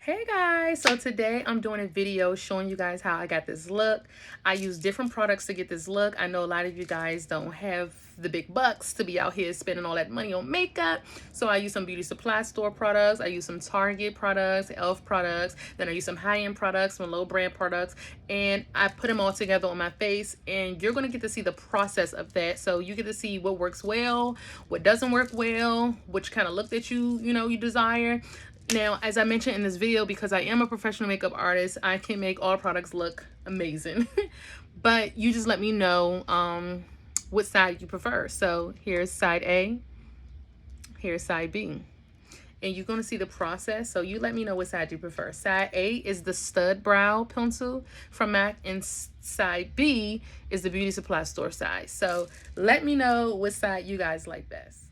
Hey guys, so today I'm doing a video showing you guys how I got this look. I use different products to get this look. I know a lot of you guys don't have the big bucks to be out here spending all that money on makeup. So I use some beauty supply store products. I use some Target products, e.l.f. products. Then I use some high-end products, some low brand products. And I put them all together on my face. And you're going to get to see the process of that. So you get to see what works well, what doesn't work well, which kind of look that you desire. Now, as I mentioned in this video, because I am a professional makeup artist, I can make all products look amazing. But you just let me know what side you prefer. So here's side A, here's side B. And you're going to see the process. So you let me know what side you prefer. Side A is the Stud Brow Pencil from MAC, and side B is the Beauty Supply Store side. So let me know what side you guys like best.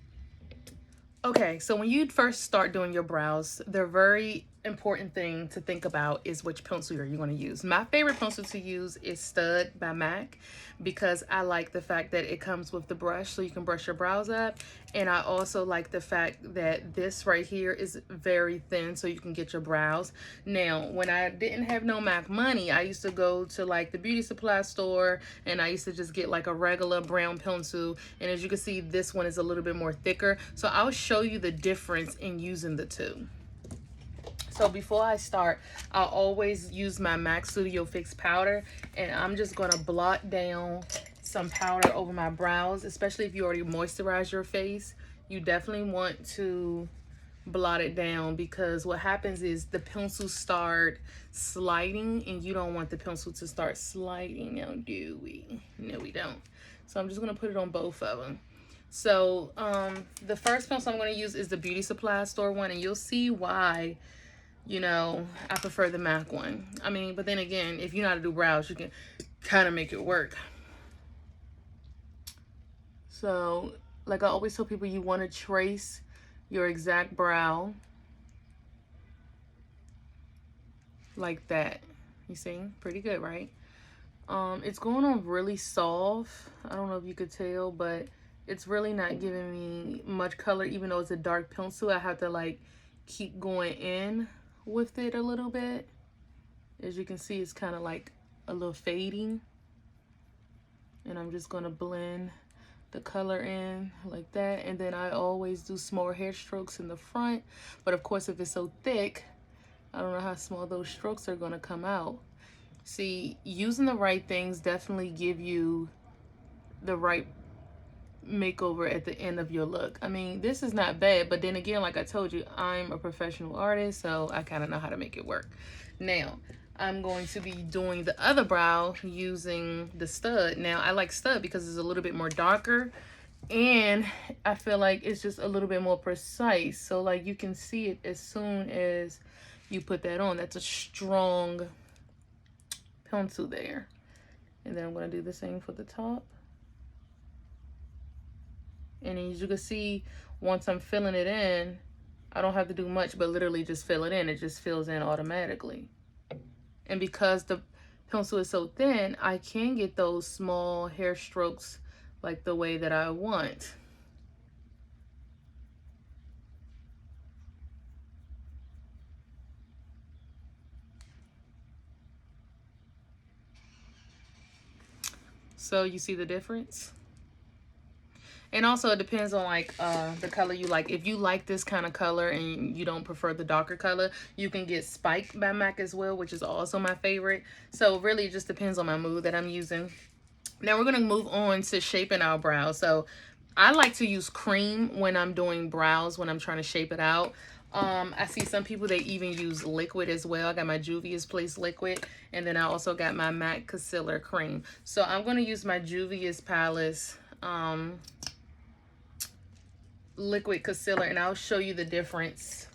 Okay, so when you first start doing your brows, the very important thing to think about is which pencil you're going to use. My favorite pencil to use is Stud by MAC because I like the fact that it comes with the brush so you can brush your brows up. And I also like the fact that this right here is very thin so you can get your brows. Now, when I didn't have no MAC money, I used to go to like the beauty supply store and I used to just get like a regular brown pencil. And as you can see, this one is a little bit more thicker. So I'll show you the difference in using the two. So before I start, I'll always use my MAC Studio Fix powder, and I'm just gonna blot down some powder over my brows, especially if you already moisturize your face. You definitely want to blot it down because what happens is the pencils start sliding and you don't want the pencil to start sliding. Now, do we? No, we don't. So I'm just gonna put it on both of them. So the first pencil I'm gonna use is the Beauty Supply Store one, and you'll see why I prefer the MAC one. I mean, but then again, if you know how to do brows, you can kind of make it work. So, like I always tell people, you want to trace your exact brow like that. You see? Pretty good, right? It's going on really soft. I don't know if you could tell, but it's really not giving me much color, even though it's a dark pencil. I have to like keep going in with it a little bit. As you can see, it's kind of like a little fading, and I'm just going to blend the color in like that. And then I always do small hair strokes in the front, but of course if it's so thick, I don't know how small those strokes are going to come out. See, using the right things definitely give you the right makeover at the end of your look. I mean, this is not bad, but then again, like I told you, I'm a professional artist, so I kind of know how to make it work. Now, I'm going to be doing the other brow using the Stud. Now, I like Stud because it's a little bit more darker, and I feel like it's just a little bit more precise. So, like, you can see it as soon as you put that on. That's a strong pencil there. And then I'm going to do the same for the top. And as you can see, once I'm filling it in, I don't have to do much but literally just fill it in. It just fills in automatically. And because the pencil is so thin, I can get those small hair strokes like the way that I want. So you see the difference? And also it depends on like the color you like. If you like this kind of color and you don't prefer the darker color, you can get Spike by MAC as well, which is also my favorite. So really it just depends on my mood that I'm using. Now we're going to move on to shaping our brows. So I like to use cream when I'm doing brows, when I'm trying to shape it out. I see some people, they even use liquid as well. I got my Juvia's Place liquid, and then I also got my MAC Concealer cream. So I'm going to use my Juvia's Palace liquid concealer, and I'll show you the difference.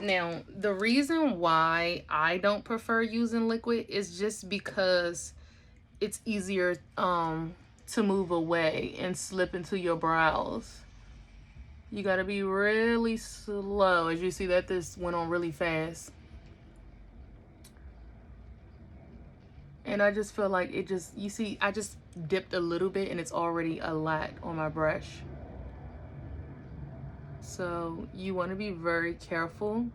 Now, the reason why I don't prefer using liquid is just because it's easier to move away and slip into your brows. You got to be really slow. As you see that this went on really fast. And I just feel like it just, you see, I just dipped a little bit and it's already a lot on my brush. So you want to be very careful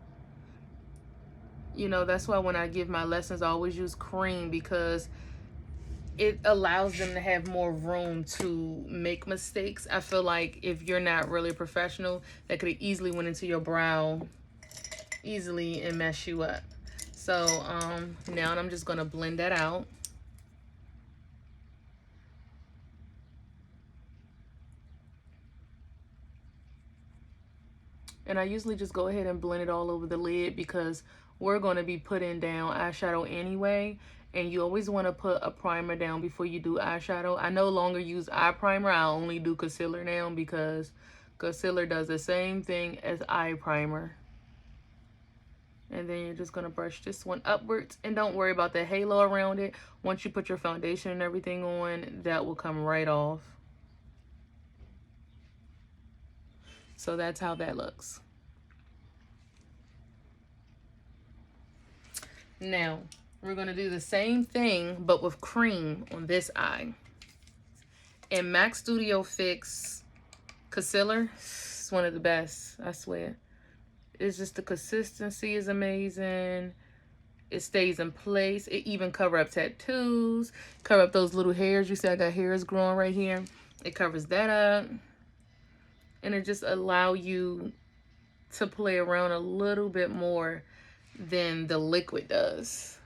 You know, that's why when I give my lessons, I always use cream, because it allows them to have more room to make mistakes. I feel like if you're not really a professional, that could have easily went into your brow easily and mess you up. So now I'm just gonna blend that out. And I usually just go ahead and blend it all over the lid, because we're going to be putting down eyeshadow anyway. And you always want to put a primer down before you do eyeshadow. I no longer use eye primer. I only do concealer now, because concealer does the same thing as eye primer. And then you're just going to brush this one upwards. And don't worry about the halo around it. Once you put your foundation and everything on, that will come right off. So that's how that looks. Now, we're going to do the same thing, but with cream on this eye. And MAC Studio Fix concealer is one of the best, I swear. It's just the consistency is amazing. It stays in place. It even cover up tattoos, cover up those little hairs. You see I got hairs growing right here. It covers that up. And it just allow you to play around a little bit more than the liquid does.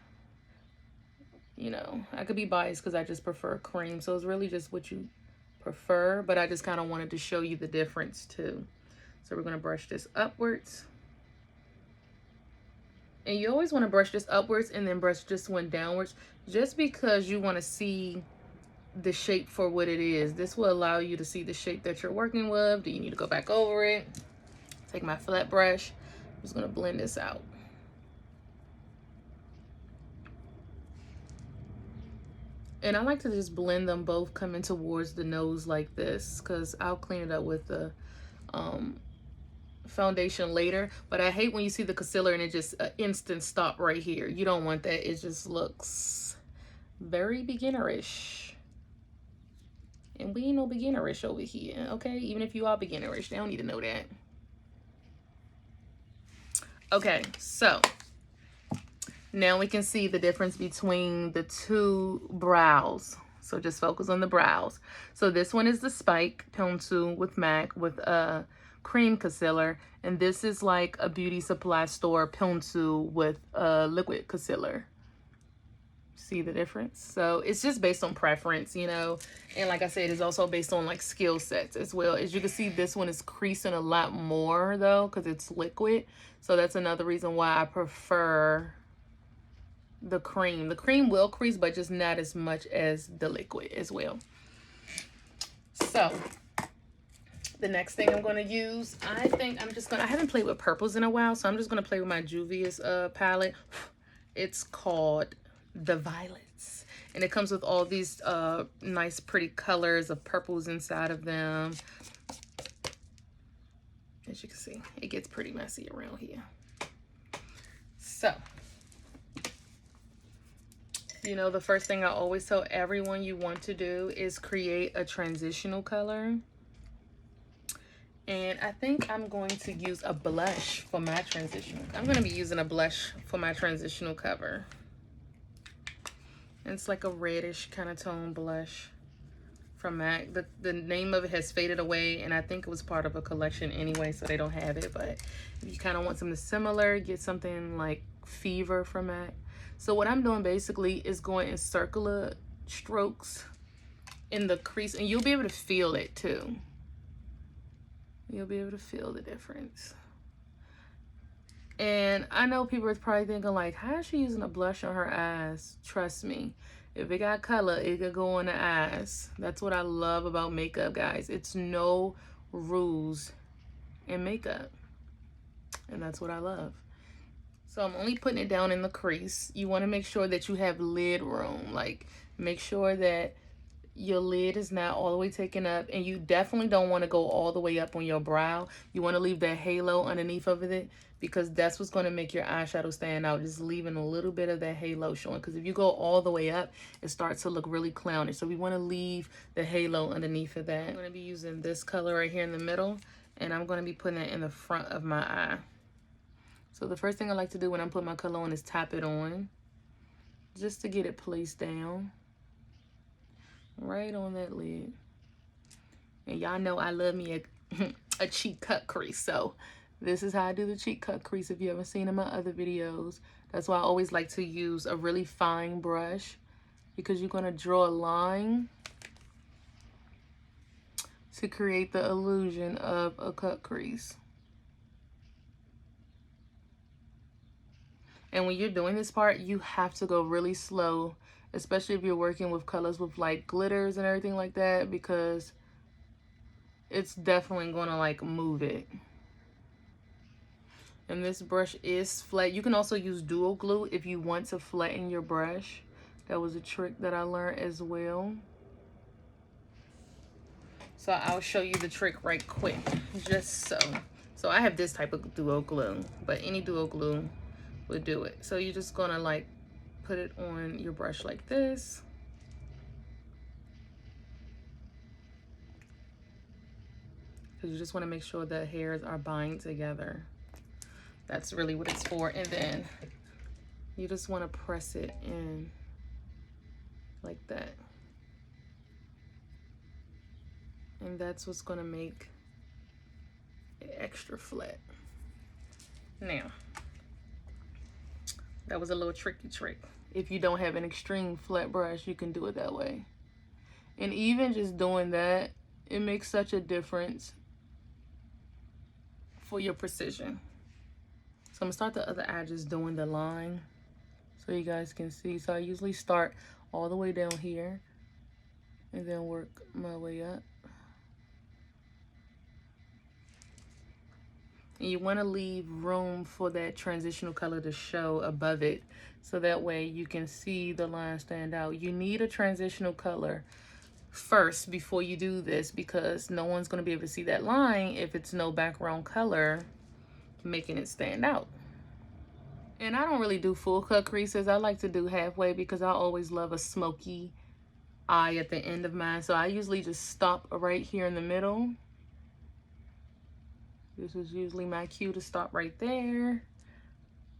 You know, I could be biased because I just prefer cream. So it's really just what you prefer. But I just kind of wanted to show you the difference too. So we're going to brush this upwards. And you always want to brush this upwards and then brush this one downwards, just because you want to see the shape for what it is. This will allow you to see the shape that you're working with. Do you need to go back over it? Take my flat brush. I'm just going to blend this out. And I like to just blend them both coming towards the nose like this, because I'll clean it up with the foundation later. But I hate when you see the concealer and it just instant stop right here. You don't want that. It just looks very beginnerish. And we ain't no beginnerish over here, okay? Even if you are beginnerish, they don't need to know that. Okay, so now we can see the difference between the two brows. So just focus on the brows. So this one is the Spike Tone 2 with MAC with a cream concealer. And this is like a beauty supply store Tone 2 with a liquid concealer. See the difference? So it's just based on preference, you know. And like I said, it's also based on like skill sets as well. As you can see, this one is creasing a lot more though, because it's liquid. So that's another reason why I prefer the cream. The cream will crease, but just not as much as the liquid as well. So the next thing I'm going to use, I haven't played with purples in a while, so I'm just going to play with my Juvia's palette. It's called The Violets, and it comes with all these nice pretty colors of purples inside of them. As you can see, it gets pretty messy around here. So you know, the first thing I always tell everyone you want to do is create a transitional color. And I think I'm going to use a blush for my transitional. I'm going to be using a blush for my transitional cover. And it's like a reddish kind of tone blush from MAC. The name of it has faded away, and I think it was part of a collection anyway, so they don't have it. But if you kind of want something similar, get something like Fever from MAC. So what I'm doing basically is going in circular strokes in the crease, and you'll be able to feel it too. You'll be able to feel the difference. And I know people are probably thinking like, how is she using a blush on her eyes? Trust me, if it got color, it could go on the eyes. That's what I love about makeup, guys. It's no rules in makeup. And that's what I love. So I'm only putting it down in the crease. You want to make sure that you have lid room. Like, make sure that your lid is not all the way taken up, and you definitely don't want to go all the way up on your brow. You want to leave that halo underneath of it, because that's what's going to make your eyeshadow stand out, just leaving a little bit of that halo showing. Because if you go all the way up, it starts to look really clownish. So we want to leave the halo underneath of that. I'm going to be using this color right here in the middle, and I'm going to be putting it in the front of my eye. So the first thing I like to do when I'm putting my color on is tap it on, just to get it placed down right on that lid. And y'all know I love me a cheek cut crease, so this is how I do the cheek cut crease if you haven't seen in my other videos. That's why I always like to use a really fine brush, because you're going to draw a line to create the illusion of a cut crease. And when you're doing this part, you have to go really slow, especially if you're working with colors with like glitters and everything like that, because it's definitely going to like move it. And this brush is flat. You can also use dual glue if you want to flatten your brush. That was a trick that I learned as well. So I'll show you the trick right quick, just so. So I have this type of dual glue, but any dual glue would do it. So you're just gonna like put it on your brush like this. Because you just want to make sure the hairs are bind together. That's really what it's for. And then you just want to press it in like that. And that's what's going to make it extra flat. Now, that was a little tricky trick. If you don't have an extreme flat brush, you can do it that way. And even just doing that, it makes such a difference for your precision. So I'm gonna start the other eye just doing the line so you guys can see. So I usually start all the way down here and then work my way up. And you want to leave room for that transitional color to show above it, so that way you can see the line stand out. You need a transitional color first before you do this, because no one's going to be able to see that line if it's no background color making it stand out. And I don't really do full cut creases. I like to do halfway because I always love a smoky eye at the end of mine. So I usually just stop right here in the middle. This is usually my cue to stop right there.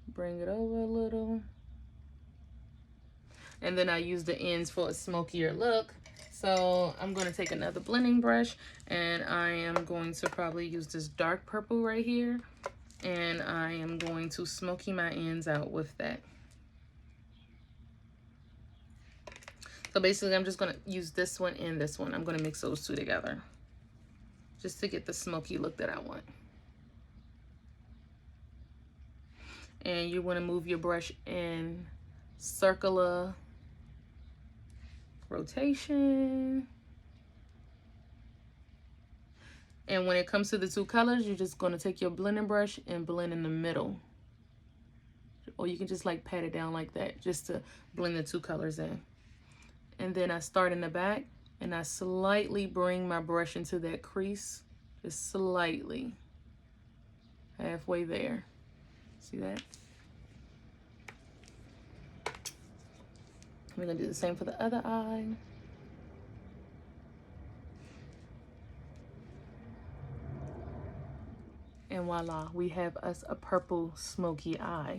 Bring it over a little. And then I use the ends for a smokier look. So I'm going to take another blending brush, and I am going to probably use this dark purple right here. And I am going to smoky my ends out with that. So basically I'm just going to use this one and this one. I'm going to mix those two together just to get the smoky look that I want. And you want to move your brush in circular rotation. And when it comes to the two colors, you're just going to take your blending brush and blend in the middle. Or you can just like pat it down like that just to blend the two colors in. And then I start in the back and I slightly bring my brush into that crease. Just slightly. Halfway there. See that? We're going to do the same for the other eye. And voila, we have us a purple smoky eye.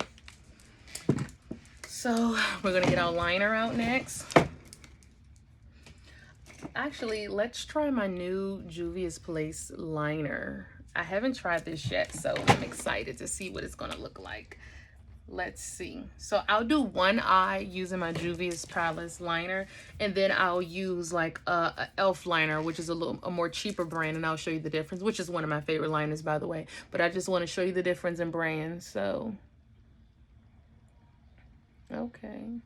So we're going to get our liner out next. Actually, let's try my new Juvia's Place liner. I haven't tried this yet, so I'm excited to see what it's going to look like. Let's see. So I'll do one eye using my Juvia's Palace liner, and then I'll use like a e.l.f. liner, which is a more cheaper brand, and I'll show you the difference, which is one of my favorite liners, by the way. But I just want to show you the difference in brands. So, okay.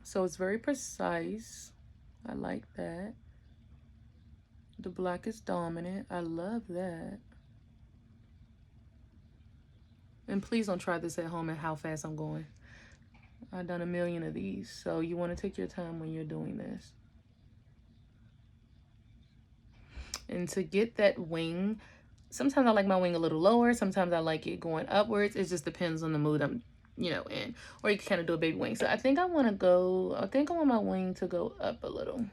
So it's very precise. I like that. The black is dominant. I love that. And please don't try this at home and how fast I'm going. I've done a million of these. So you want to take your time when you're doing this. And to get that wing, sometimes I like my wing a little lower. Sometimes I like it going upwards. It just depends on the mood I'm, in. Or you can kind of do a baby wing. So I think I want my wing to go up a little.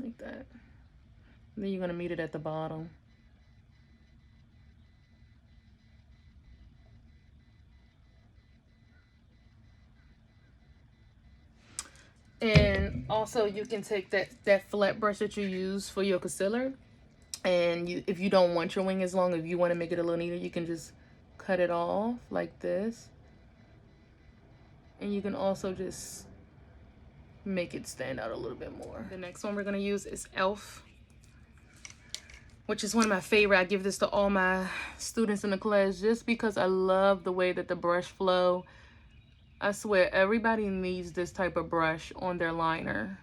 like that. And then you're going to meet it at the bottom. And also you can take that flat brush that you use for your concealer, and if you don't want your wing as long, if you want to make it a little neater, you can just cut it off like this. And you can also just make it stand out a little bit more. The next one we're going to use is e.l.f., which is one of my favorite. I give this to all my students in the class just because I love the way that the brush flow. I swear everybody needs this type of brush on their liner.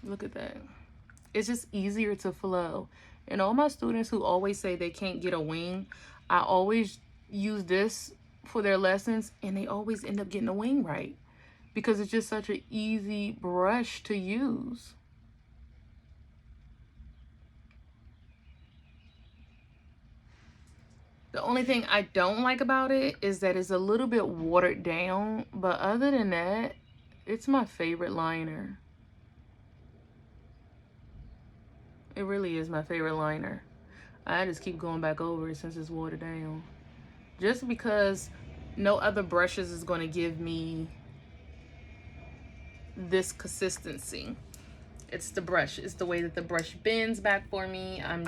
Look at that. It's just easier to flow. And all my students who always say they can't get a wing, I always use this for their lessons, and they always end up getting a wing right because it's just such an easy brush to use. The only thing I don't like about it is that it's a little bit watered down, but other than that, it's my favorite liner. It really is my favorite liner. I just keep going back over it since it's watered down. Just because no other brushes is going to give me this consistency. It's the brush. It's the way that the brush bends back for me. I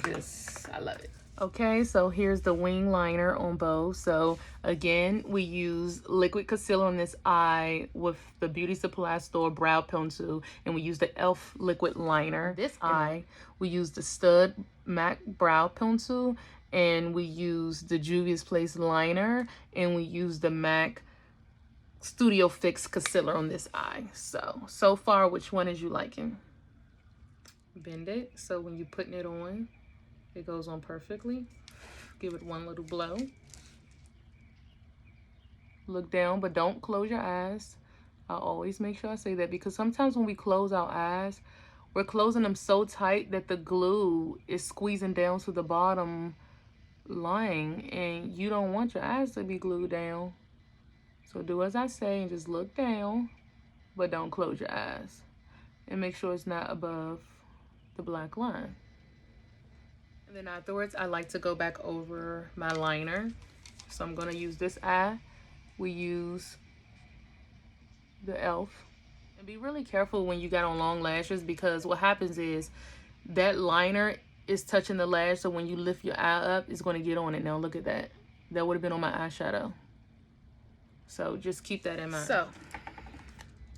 love it. Okay, so here's the wing liner on both. So again, we use liquid concealer on this eye with the Beauty Supply Store brow pencil, and we use the e.l.f. liquid liner. This eye, we use the Stud MAC brow pencil, and we use the Juvia's Place liner, and we use the MAC Studio Fix concealer on this eye. So far, which one is you liking? Bend it so when you're putting it on, it goes on perfectly. Give it one little blow. Look down, but don't close your eyes. I always make sure I say that because sometimes when we close our eyes, we're closing them so tight that the glue is squeezing down to the bottom line, and you don't want your eyes to be glued down. So do as I say and just look down, but don't close your eyes. And make sure it's not above the black line. And then afterwards, I like to go back over my liner. So I'm going to use this eye. We use the e.l.f. And be really careful when you got on long lashes, because what happens is that liner is touching the lash. So when you lift your eye up, it's going to get on it. Now look at that. That would have been on my eyeshadow. So just keep that in mind. So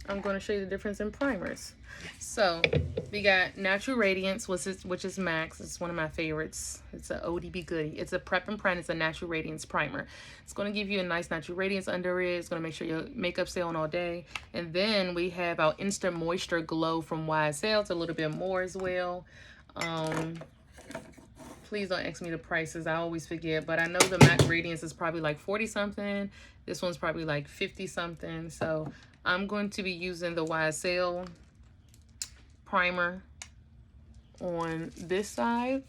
I'm going to show you the difference in primers. So we got Natural Radiance, which is Max. It's one of my favorites. It's an ODB goodie. It's a prep and prime. It's a Natural Radiance primer. It's going to give you a nice natural radiance under it. It's going to make sure your makeup stay on all day. And then we have our Instant Moisture Glow from YSL. It's a little bit more as well. Please don't ask me the prices. I always forget. But I know the MAC Radiance is probably like 40 something. This one's probably like 50 something. So I'm going to be using the YSL primer on this side.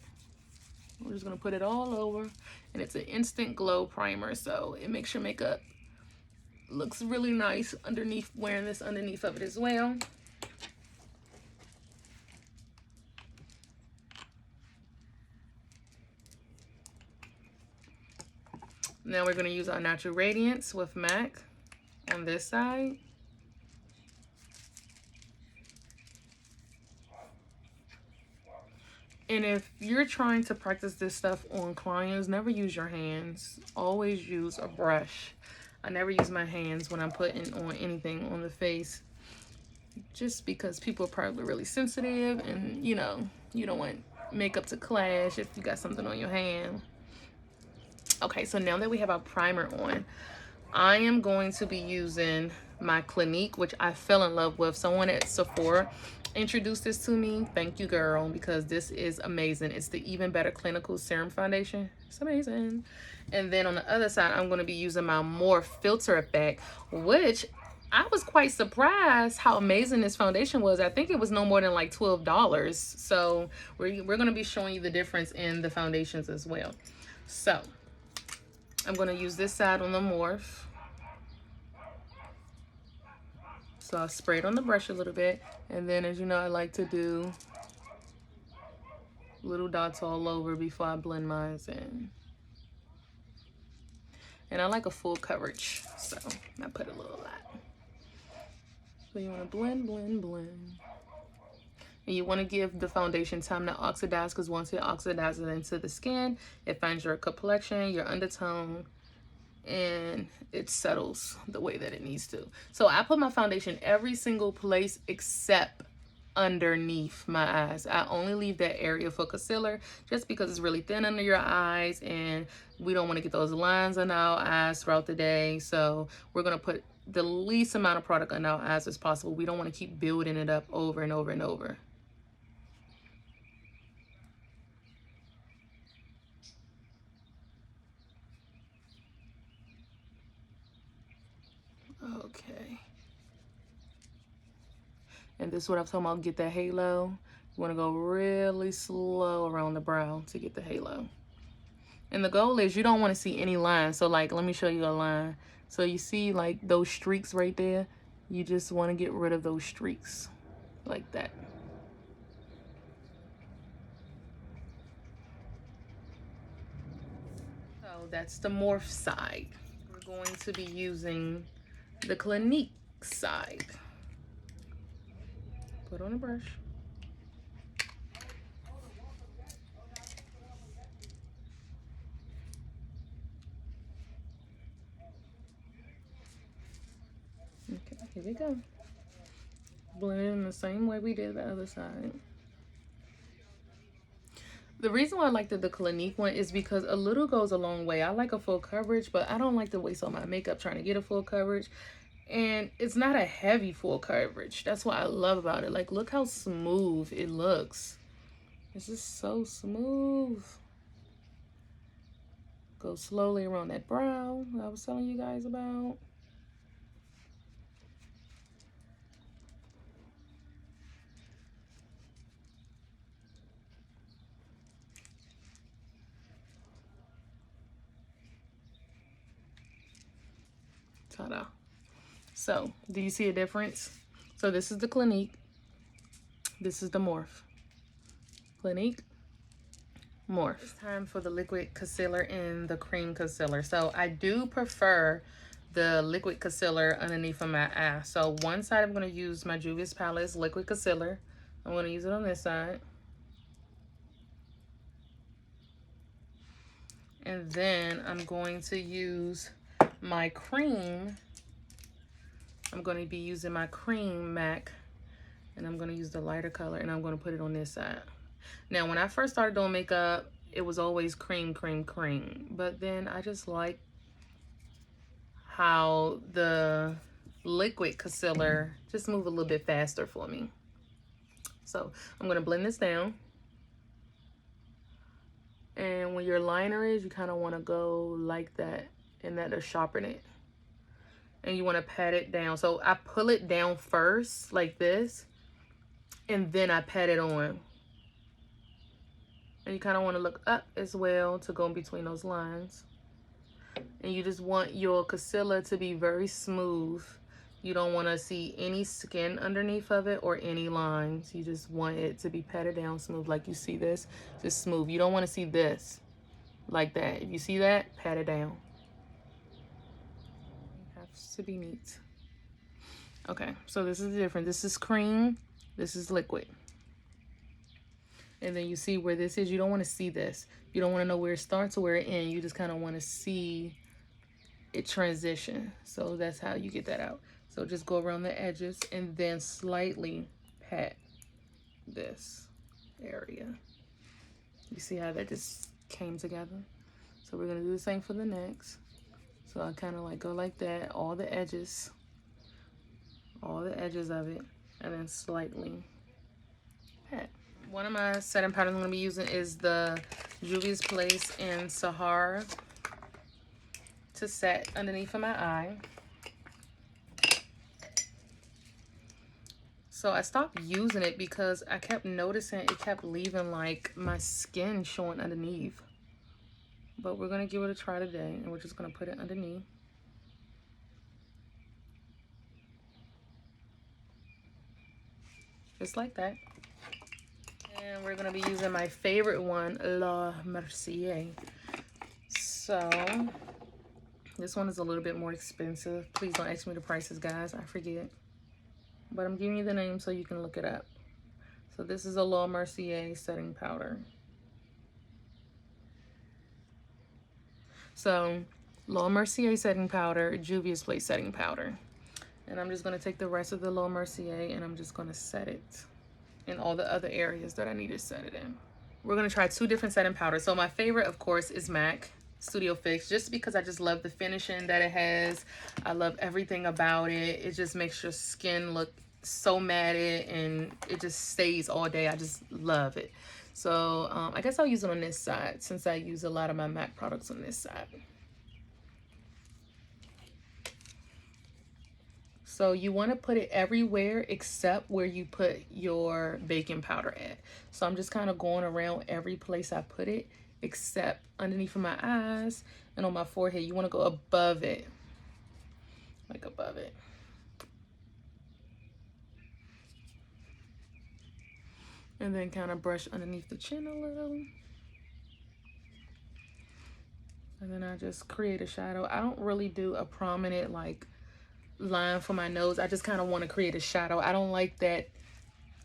We're just going to put it all over. And it's an instant glow primer. So it makes your makeup looks really nice underneath, wearing this underneath of it as well. Now we're going to use our Natural Radiance with MAC on this side. And if you're trying to practice this stuff on clients, never use your hands. Always use a brush. I never use my hands when I'm putting on anything on the face, just because people are probably really sensitive, and you know, you don't want makeup to clash if you got something on your hand. Okay, so now that we have our primer on, I am going to be using my Clinique, which I fell in love with. Someone at Sephora introduced this to me. Thank you, girl, because this is amazing. It's the Even Better Clinical Serum Foundation. It's amazing. And then on the other side, I'm going to be using my More Filter Effect, which I was quite surprised how amazing this foundation was. I think it was no more than like $12. So we're going to be showing you the difference in the foundations as well. So I'm going to use this side on the Morph. So I'll spray it on the brush a little bit. And then, as you know, I like to do little dots all over before I blend mine in. And I like a full coverage, so I put a little lot. So you want to blend, blend, blend. And you want to give the foundation time to oxidize, because once it oxidizes into the skin, it finds your complexion, your undertone, and it settles the way that it needs to. So I put my foundation every single place except underneath my eyes. I only leave that area for concealer just because it's really thin under your eyes, and we don't want to get those lines on our eyes throughout the day. So we're going to put the least amount of product on our eyes as possible. We don't want to keep building it up over and over and over. Okay. And this is what I'm talking about, get that halo. You want to go really slow around the brow to get the halo. And the goal is you don't want to see any lines. So like, let me show you a line. So you see like those streaks right there? You just want to get rid of those streaks like that. So that's the Morph side. We're going to be using the Clinique side. Put on a brush. Okay, here we go. Blend it in the same way we did the other side. The reason why I like the Clinique one is because a little goes a long way. I like a full coverage, but I don't like to waste all my makeup trying to get a full coverage. And it's not a heavy full coverage. That's what I love about it. Like, look how smooth it looks. It's just so smooth. Go slowly around that brow that I was telling you guys about. Ta-da. So, do you see a difference? So this is the Clinique. This is the Morph. Clinique, Morph. It's time for the liquid concealer and the cream concealer. So I do prefer the liquid concealer underneath of my eye. So one side I'm going to use my Juvia's Palace liquid concealer. I'm going to use it on this side. And then I'm going to use my cream. I'm going to be using my cream MAC, and I'm going to use the lighter color, and I'm going to put it on this side. Now, when I first started doing makeup, it was always cream, cream, cream. But then I just like how the liquid concealer just move a little bit faster for me. So I'm going to blend this down. And when your liner is, you kind of want to go like that, and that'll sharpen it. And you want to pat it down. So I pull it down first like this, and then I pat it on. And you kind of want to look up as well to go in between those lines. And you just want your concealer to be very smooth. You don't want to see any skin underneath of it or any lines. You just want it to be patted down smooth, like you see this, just smooth. You don't want to see this like that. If you see that, pat it down. It has to be neat. Okay, so this is different. This is cream, this is liquid. And then you see where this is. You don't want to see this. You don't want to know where it starts or where it ends. You just kind of want to see it transition. So that's how you get that out. So just go around the edges and then slightly pat this area. You see how that just came together? So we're going to do the same for the next. So I kind of like go like that, all the edges of it, and then slightly pat. One of my setting powders I'm going to be using is the Juvia's Place in Sahara to set underneath of my eye. So I stopped using it because I kept noticing it kept leaving like my skin showing underneath. But we're going to give it a try today, and we're just going to put it underneath. just like that. And we're gonna be using my favorite one, La Mercier. So this one is a little bit more expensive. Please don't ask me the prices, guys, I forget. But I'm giving you the name so you can look it up. So this is a La Mercier setting powder. So La Mercier setting powder, Juvia's Place setting powder. And I'm just gonna take the rest of the La Mercier and I'm just gonna set it in all the other areas that I need to set it in. We're gonna try 2 different setting powders. So my favorite, of course, is MAC Studio Fix, just because I just love the finishing that it has. I love everything about it. It just makes your skin look so matted and it just stays all day. I just love it. So I guess I'll use it on this side since I use a lot of my MAC products on this side. So you want to put it everywhere except where you put your baking powder at. So I'm just kind of going around every place I put it except underneath of my eyes and on my forehead. You want to go above it, like above it. And then kind of brush underneath the chin a little. And then I just create a shadow. I don't really do a prominent like line for my nose. I just kind of want to create a shadow. I don't like that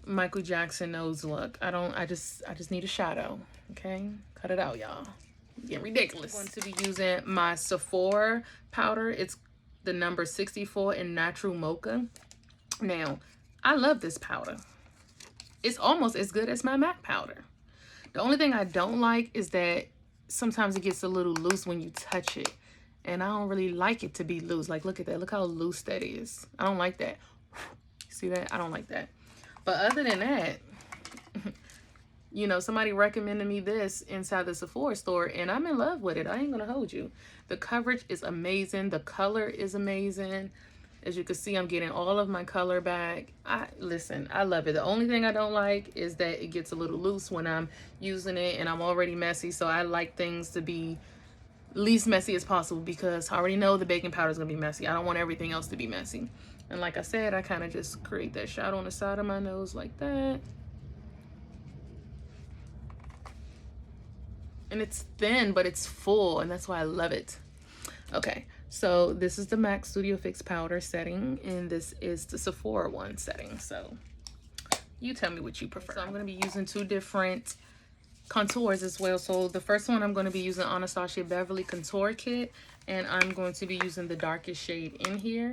Michael Jackson nose look. I just need a shadow. Okay, cut it out, y'all. Getting ridiculous. I'm going to be using my Sephora powder. It's the number 64 in Natural Mocha. Now, I love this powder. It's almost as good as my MAC powder. The only thing I don't like is that sometimes it gets a little loose when you touch it. And I don't really like it to be loose. Like, look at that. Look how loose that is. I don't like that. See that? I don't like that. But other than that, you know, somebody recommended me this inside the Sephora store, and I'm in love with it. I ain't gonna hold you. The coverage is amazing. The color is amazing. As you can see, I'm getting all of my color back. Listen, I love it. The only thing I don't like is that it gets a little loose when I'm using it, and I'm already messy. So I like things to be least messy as possible because I already know the baking powder is gonna be messy. I don't want everything else to be messy. And like I said, I kind of just create that shadow on the side of my nose like that. And it's thin, but it's full, and that's why I love it. Okay, so this is the MAC Studio Fix powder setting, and this is the Sephora one setting. So you tell me what you prefer. So I'm gonna be using 2 different contours as well. So the first one, I'm going to be using Anastasia Beverly Contour Kit, and I'm going to be using the darkest shade in here.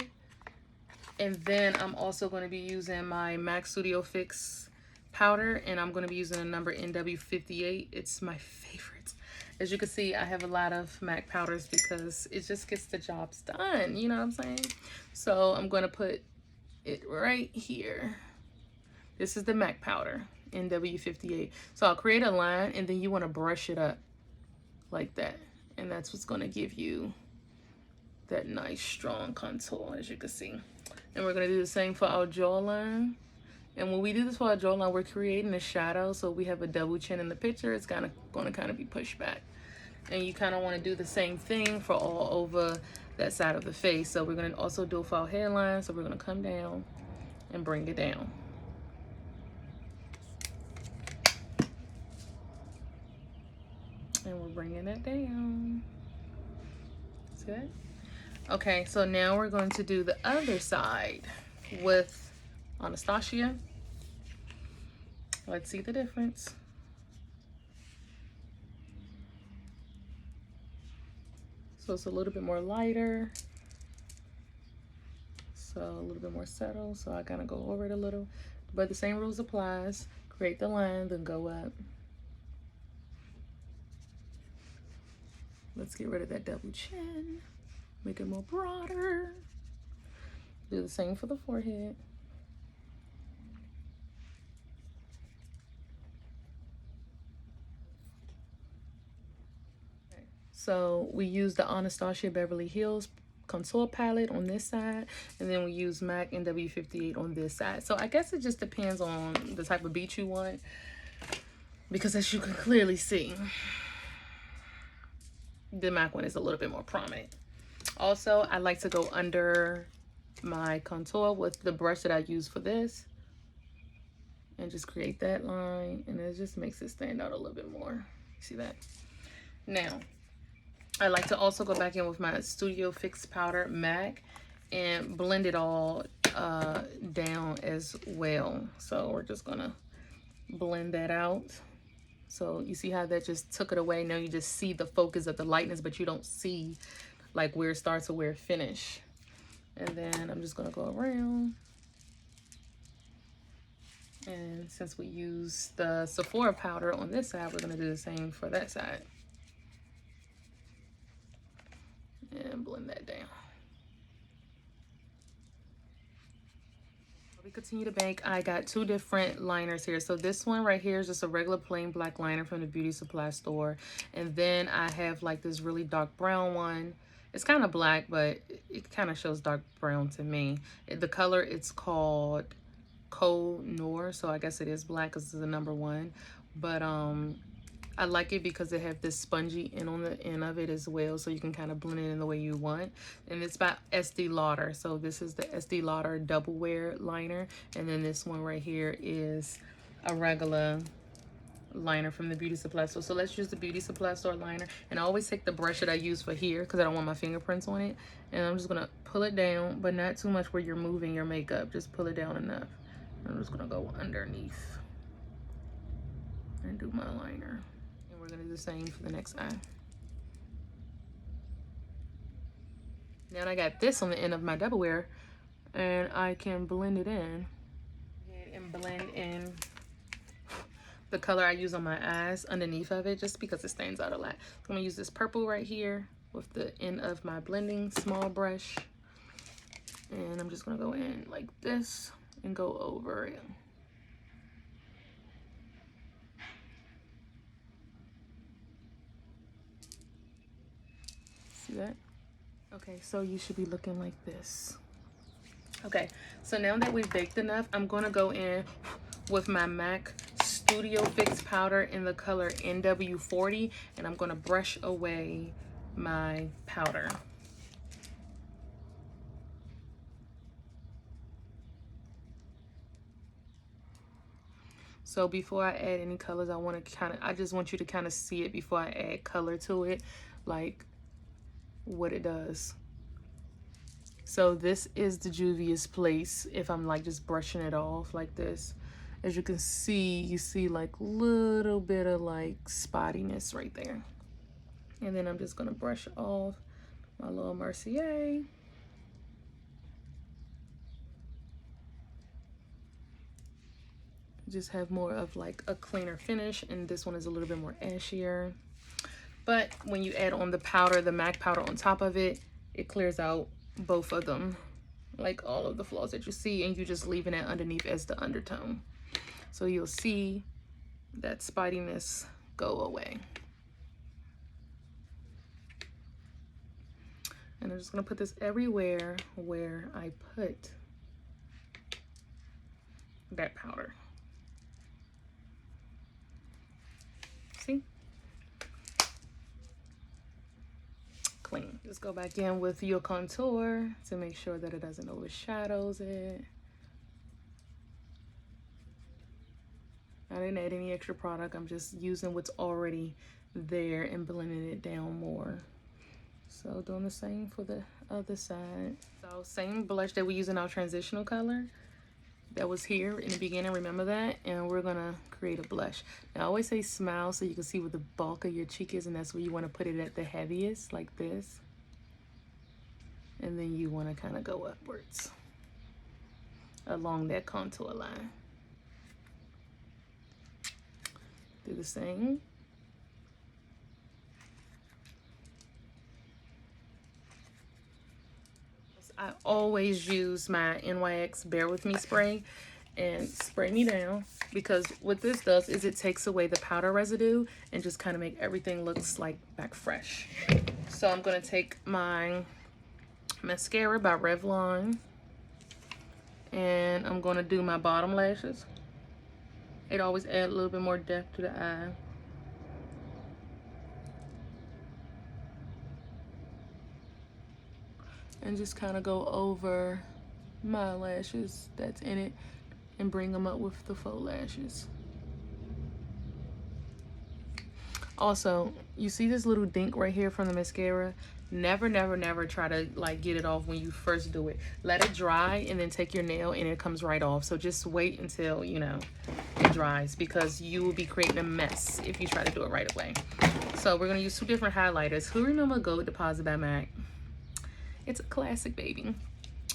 And then I'm also going to be using my MAC Studio Fix powder, and I'm going to be using a number NW58. It's my favorite. As you can see, I have a lot of MAC powders because it just gets the jobs done. You know what I'm saying? So I'm going to put it right here. This is the MAC powder, NW58. So I'll create a line, and then you want to brush it up like that. And that's what's going to give you that nice strong contour, as you can see. And we're going to do the same for our jawline. And when we do this for our jawline, we're creating a shadow. So we have a double chin in the picture. It's going to be pushed back. And you kind of want to do the same thing for all over that side of the face. So we're going to also do it for our hairline. So we're going to come down and bring it down. And we're bringing it down. See that? Okay, so now we're going to do the other side with Anastasia. Let's see the difference. So it's a little bit more lighter. So a little bit more subtle. So I kind of go over it a little. But the same rules applies. Create the line, then go up. Let's get rid of that double chin. Make it more broader. Do the same for the forehead. Okay. So we use the Anastasia Beverly Hills contour palette on this side, and then we use MAC NW58 on this side. So I guess it just depends on the type of beat you want, because as you can clearly see, the MAC one is a little bit more prominent. Also, I like to go under my contour with the brush that I use for this. and just create that line, and it just makes it stand out a little bit more. See that? Now, I like to also go back in with my Studio Fix Powder MAC and blend it all down as well. So we're just gonna blend that out. So you see how that just took it away? Now you just see the focus of the lightness, but you don't see like where it starts or where it finishes. And then I'm just gonna go around. And since we use the Sephora powder on this side, we're gonna do the same for that side. And blend that down. We continue to bake. I got two different liners here. So this one right here is just a regular plain black liner from the beauty supply store. And then I have like this really dark brown one. It's kind of black, but it kind of shows dark brown to me. The color, it's called Koh Noor. So I guess it is black because it's the number one. But I like it because they have this spongy end on the end of it as well, so you can kind of blend it in the way you want. And it's by Estee Lauder. So this is the Estee Lauder double wear liner, and then this one right here is a regular liner from the beauty supply store. So let's use the beauty supply store liner, and I always take the brush that I use for here because I don't want my fingerprints on it, and I'm just gonna pull it down, but not too much where you're moving your makeup. Just pull it down enough. I'm just gonna go underneath and do my liner. We're gonna do the same for the next eye. Now I got this on the end of my double wear, and I can blend it in. And blend in the color I use on my eyes underneath of it, just because it stands out a lot. So I'm gonna use this purple right here with the end of my blending small brush, and I'm just gonna go in like this and go over it. See that? Okay, so you should be looking like this. Okay, so now that we've baked enough, I'm gonna go in with my MAC Studio Fix powder in the color NW40, and I'm gonna brush away my powder. So before I add any colors, I just want you to kind of see it before I add color to it, like what it does. So this is the Juvia's Place if I'm like just brushing it off like this. As you can see, you see like little bit of like spottiness right there. And then I'm just gonna brush off my little Mercier. Just have more of like a cleaner finish, and this one is a little bit more ashier. But when you add on the powder, the MAC powder on top of it, it clears out both of them, like all of the flaws that you see, and you just leaving it underneath as the undertone. So you'll see that spottiness go away. And I'm just gonna put this everywhere where I put that powder. See? Clean. Just go back in with your contour to make sure that it doesn't overshadows it. I didn't add any extra product. I'm just using what's already there and blending it down more. So doing the same for the other side. So same blush that we use in our transitional color that was here in the beginning, remember that? And we're gonna create a blush. Now I always say smile so you can see where the bulk of your cheek is, and that's where you wanna put it at the heaviest, like this. And then you wanna kinda go upwards along that contour line. Do the same. I always use my NYX Bear With Me spray and spray me down, because what this does is it takes away the powder residue and just kind of make everything looks like back fresh. So I'm going to take my mascara by Revlon, and I'm going to do my bottom lashes. It always adds a little bit more depth to the eye. And just kind of go over my lashes that's in it, and bring them up with the faux lashes. Also, you see this little dink right here from the mascara? Never, never, never try to like get it off when you first do it. Let it dry and then take your nail and it comes right off. So just wait until, you know, it dries, because you will be creating a mess if you try to do it right away. So we're gonna use two different highlighters. Who remember Gold Deposit by MAC? It's a classic, baby.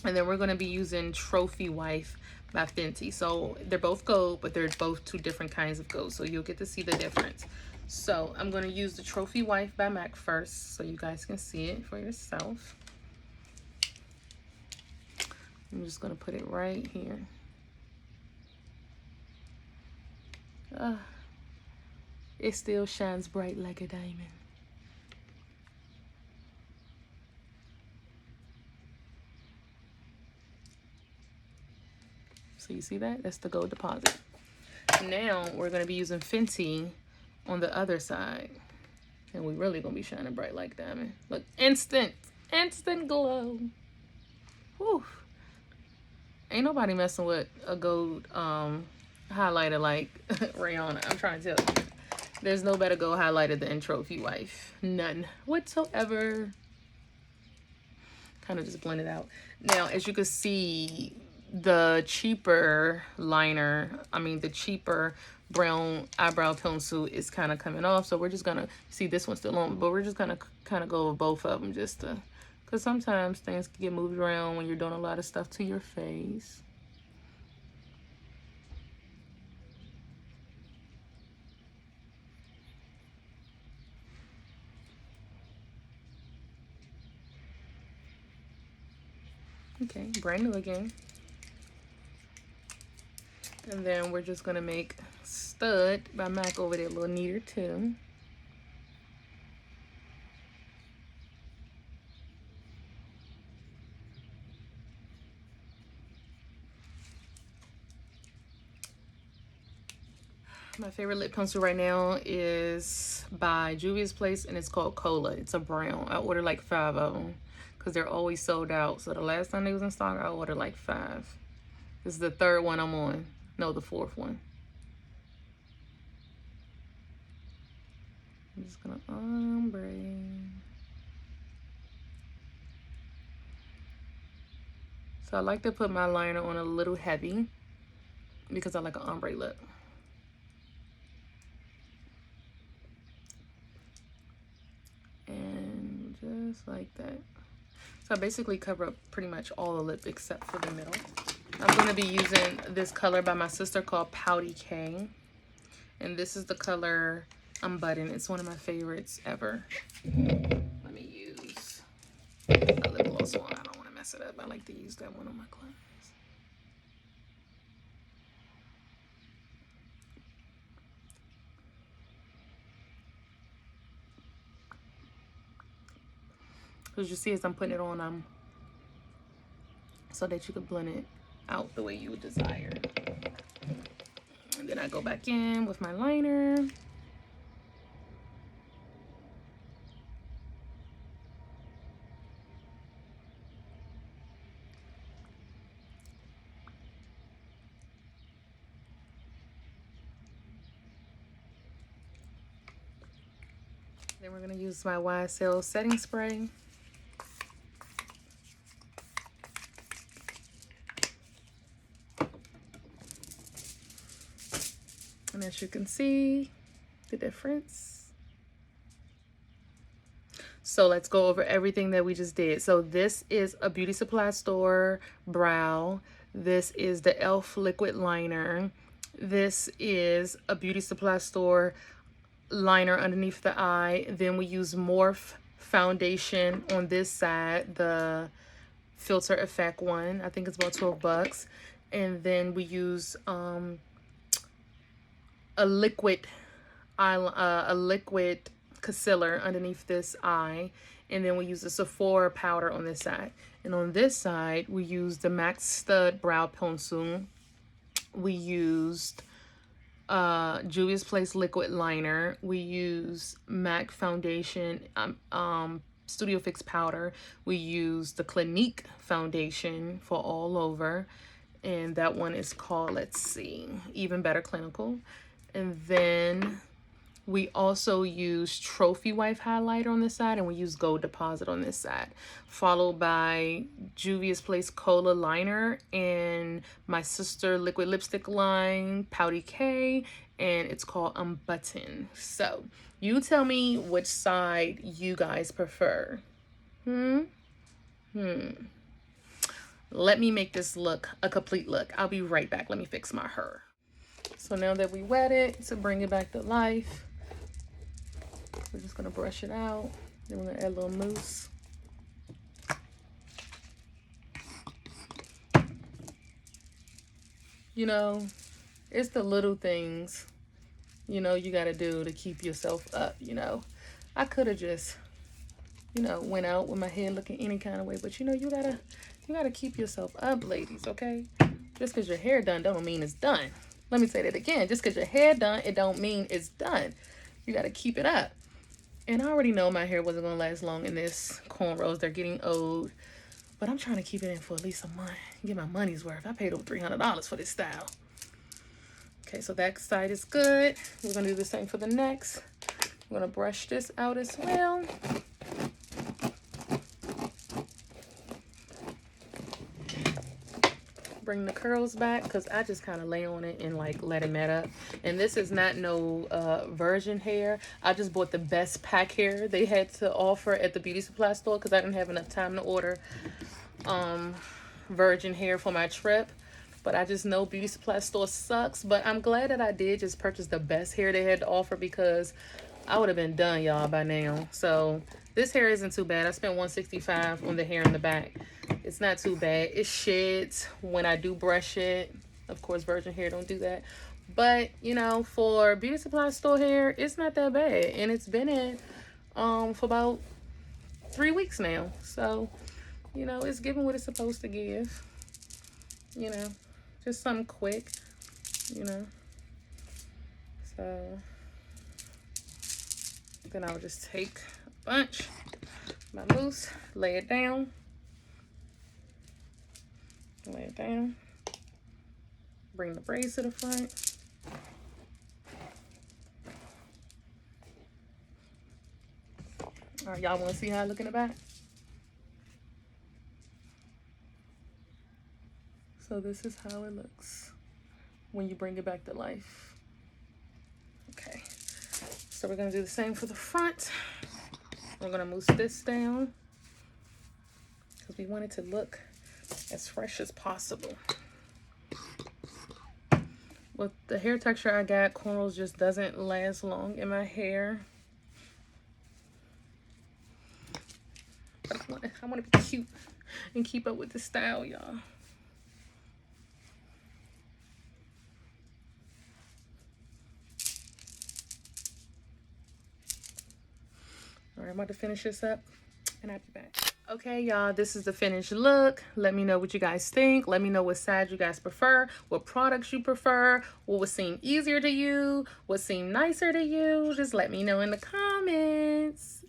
And then we're gonna be using Trophy Wife by Fenty. So they're both gold, but they're both two different kinds of gold. So you'll get to see the difference. So I'm gonna use the Trophy Wife by MAC first, so you guys can see it for yourself. I'm just gonna put it right here. It still shines bright like a diamond. So you see that? That's the Gold Deposit. Now we're gonna be using Fenty on the other side, and we really gonna be shining bright like diamond. Look, instant glow. Whew. Ain't nobody messing with a gold highlighter like Rihanna. I'm trying to tell you, there's no better gold highlighter than Trophy Wife. None whatsoever. Kind of just blend it out. Now, as you can see, the cheaper liner, the cheaper brown eyebrow pencil is kind of coming off. So we're just gonna see, this one's still on, but we're just gonna kind of go over both of them, just to, because sometimes things can get moved around when you're doing a lot of stuff to your face. Okay, brand new again. And then we're just gonna make Stud by MAC over there a little neater too. My favorite lip pencil right now is by Juvia's Place, and it's called Cola. It's a brown. I ordered like 5 of them because they're always sold out. So the last time they was in stock, I ordered like 5. This is the 3rd one I'm on. No, the 4th one. I'm just gonna ombre. So I like to put my liner on a little heavy because I like an ombre look. And just like that. So I basically cover up pretty much all the lip except for the middle. I'm going to be using this color by my sister called Pouty K. And this is the color Unbutton. It's one of my favorites ever. Let me use a lip gloss one. I don't want to mess it up. I like to use that one on my clients. As you see, as I'm putting it on, so that you could blend it out the way you would desire. And then I go back in with my liner. Then we're going to use my YSL setting spray. And as you can see, the difference. So let's go over everything that we just did. So this is a beauty supply store brow. This is the e.l.f. liquid liner. This is a beauty supply store liner underneath the eye. Then we use Morph foundation on this side, the filter effect one. I think it's about $12. And then we use a liquid concealer underneath this eye, and then we use the Sephora powder on this side. And on this side, we use the MAC Stud brow pencil. We used Juvia's Place liquid liner. We use MAC foundation, Studio Fix powder. We use the Clinique foundation for all over. and that one is called, let's see, Even Better Clinical. And then we also use Trophy Wife highlighter on this side, and we use Gold Deposit on this side, followed by Juvia's Place Cola liner and my sister liquid lipstick line, Pouty K, and it's called Unbutton. So you tell me which side you guys prefer. Let me make this look a complete look. I'll be right back. Let me fix my hair. So now that we wet it to bring it back to life, we're just gonna brush it out. Then we're gonna add a little mousse. You know, it's the little things, you know, you gotta do to keep yourself up, you know. I could have just, you know, went out with my hair looking any kind of way, but you know, you gotta keep yourself up, ladies, okay? Just because your hair done don't mean it's done. Let me say that again. Just because your hair done, it don't mean it's done. You gotta keep it up. And I already know my hair wasn't gonna last long in this cornrows. They're getting old, but I'm trying to keep it in for at least a month. Get my money's worth. I paid over $300 for this style. Okay, so that side is good. We're gonna do the same for the next. I'm gonna brush this out as well. Bring the curls back because I just kind of lay on it and like let it mat up. And this is not no virgin hair. I just bought the best pack hair they had to offer at the beauty supply store because I didn't have enough time to order virgin hair for my trip. But I just know beauty supply store sucks. But I'm glad that I did just purchase the best hair they had to offer because I would have been done, y'all, by now. So this hair isn't too bad. I spent $165 on the hair in the back. It's not too bad. It sheds when I do brush it. Of course, virgin hair don't do that. But, you know, for beauty supply store hair, it's not that bad. And it's been in for about 3 weeks now. So, you know, it's giving what it's supposed to give. You know, just something quick, you know. So then I'll just take a bunch, my mousse, lay it down. Lay it down. Bring the braids to the front. All right, y'all want to see how I look in the back? So this is how it looks when you bring it back to life. Okay, so we're gonna do the same for the front. We're gonna mousse this down because we want it to look as fresh as possible. With the hair texture I got, cornrows just doesn't last long in my hair. But I want to be cute and keep up with the style, y'all. All right, I'm about to finish this up and I'll be back. Okay, y'all, this is the finished look. Let me know what you guys think. Let me know what side you guys prefer, what products you prefer, what would seem easier to you, what seemed nicer to you. Just let me know in the comments.